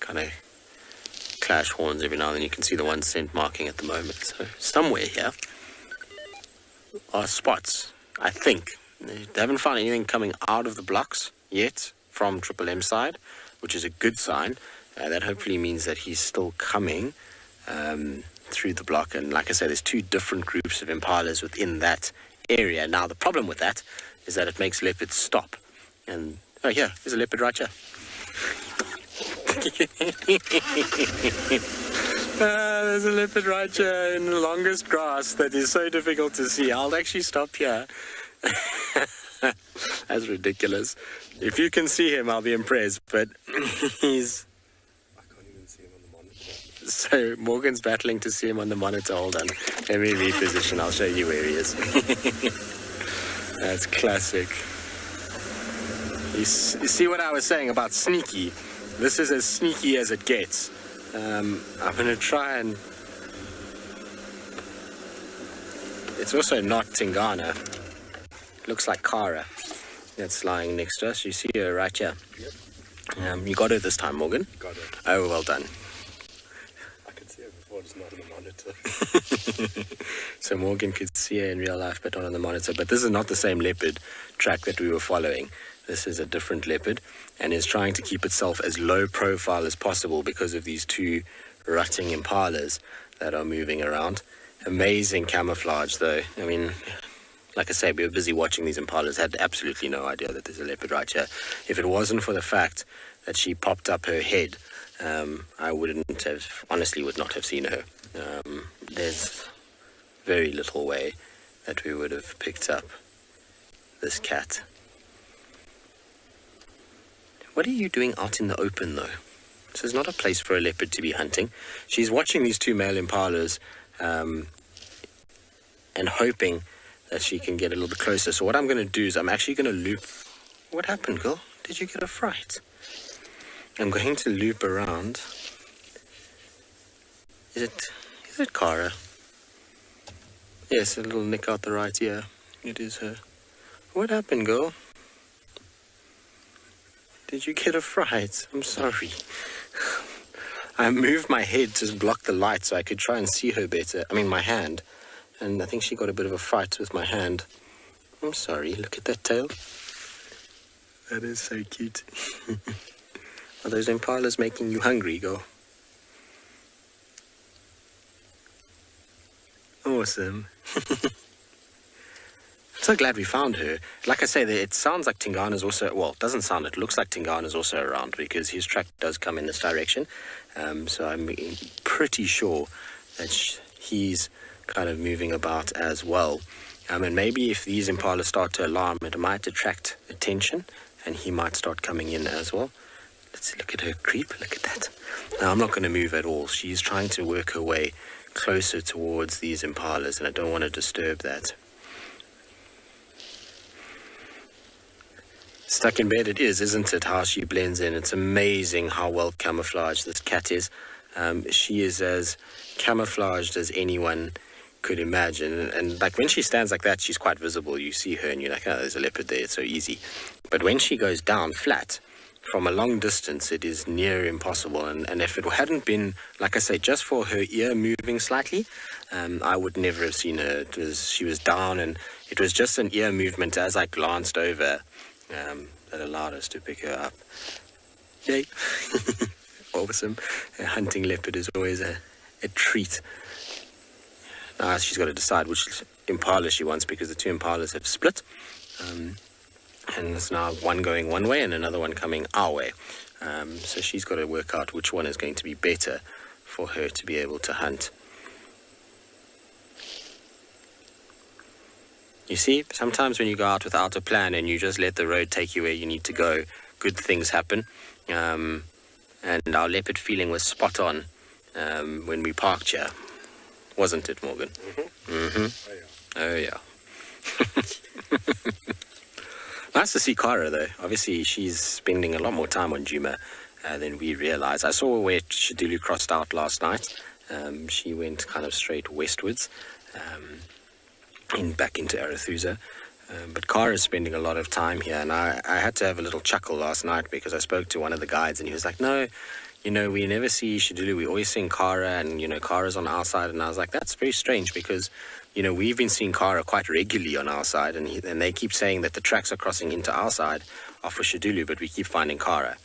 kind of clash horns every now and then. You can see the 1 cent marking at the moment. So somewhere here are spots, I think. They haven't found anything coming out of the blocks yet from Triple M side, which is a good sign. That hopefully means that he's still coming through the block. And like I said, there's 2 different groups of impalas within that area. Now, the problem with that is that it makes leopards stop. And, oh, here, there's a leopard right here. There's a leopard right here in the longest grass that is so difficult to see. I'll actually stop here. That's ridiculous. If you can see him, I'll be impressed, but he's... I can't even see him on the monitor. So Morgan's battling to see him on the monitor. Hold on. Let me reposition. I'll show you where he is. That's classic. You see what I was saying about sneaky? This is as sneaky as it gets. I'm going to try and... It's also not Tingana. Looks like Cara that's lying next to us. You see her right here. Yep. You got her this time, Morgan? Got her. Oh, well done. I could see her before, it's not on the monitor. So Morgan could see her in real life, but not on the monitor. But this is not the same leopard track that we were following. This is a different leopard, and is trying to keep itself as low profile as possible because of these 2 rutting impalas that are moving around. Amazing camouflage, though. I mean, like I say, we were busy watching these impalas, had absolutely no idea that there's a leopard right here. If it wasn't for the fact that she popped up her head, I honestly would not have seen her. There's very little way that we would have picked up this cat. What are you doing out in the open, though? This is not a place for a leopard to be hunting. She's watching these 2 male impalas and hoping that she can get a little bit closer. So what I'm going to do is I'm actually going to loop... What happened, girl? Did you get a fright? I'm going to loop around. Is it Cara? Yes, a little nick out the right ear. It is her. What happened, girl? Did you get a fright? I'm sorry. I moved my head to block the light so I could try and see her better. I mean, my hand. And I think she got a bit of a fright with my hand. I'm sorry. Look at that tail. That is so cute. Are those impalas making you hungry, girl? Awesome. I'm so glad we found her. Like I say, it sounds like Tingana's also... Well, it doesn't sound. It looks like Tingana's also around because his track does come in this direction. So I'm pretty sure that he's kind of moving about as well. And maybe if these impalas start to alarm, it might attract attention and he might start coming in as well. Let's look at her creep. Look at that. Now, I'm not going to move at all. She's trying to work her way closer towards these impalas and I don't want to disturb that. Stuck in bed it is, isn't it, how she blends in. It's amazing how well camouflaged this cat is. She is as camouflaged as anyone could imagine. And like when she stands like that, she's quite visible. You see her and you're like, oh, there's a leopard there. It's so easy. But when she goes down flat, from a long distance, it is near impossible. And if it hadn't been, like I say, just for her ear moving slightly, I would never have seen her. She was down and it was just an ear movement as I glanced over that allowed us to pick her up. Yay. Awesome. A hunting leopard is always a treat. Now she's got to decide which impala she wants because the 2 impalas have split. And there's now one going one way and another one coming our way. So she's got to work out which one is going to be better for her to be able to hunt. You see, sometimes when you go out without a plan and you just let the road take you where you need to go, good things happen. And our leopard feeling was spot on when we parked here. Wasn't it, Morgan? Mm-hmm. Oh, yeah. Nice to see Cara, though. Obviously, she's spending a lot more time on Juma than we realized. I saw where Shadulu crossed out last night. She went kind of straight westwards. Back into Arathusa. But Cara is spending a lot of time here, and I had to have a little chuckle last night because I spoke to one of the guides and he was like, no, you know, we never see Shadulu. We always seeing Cara, and, you know, Cara's on our side. And I was like, that's very strange because, you know, we've been seeing Cara quite regularly on our side. And they keep saying that the tracks are crossing into our side are for Shadulu, but we keep finding Cara.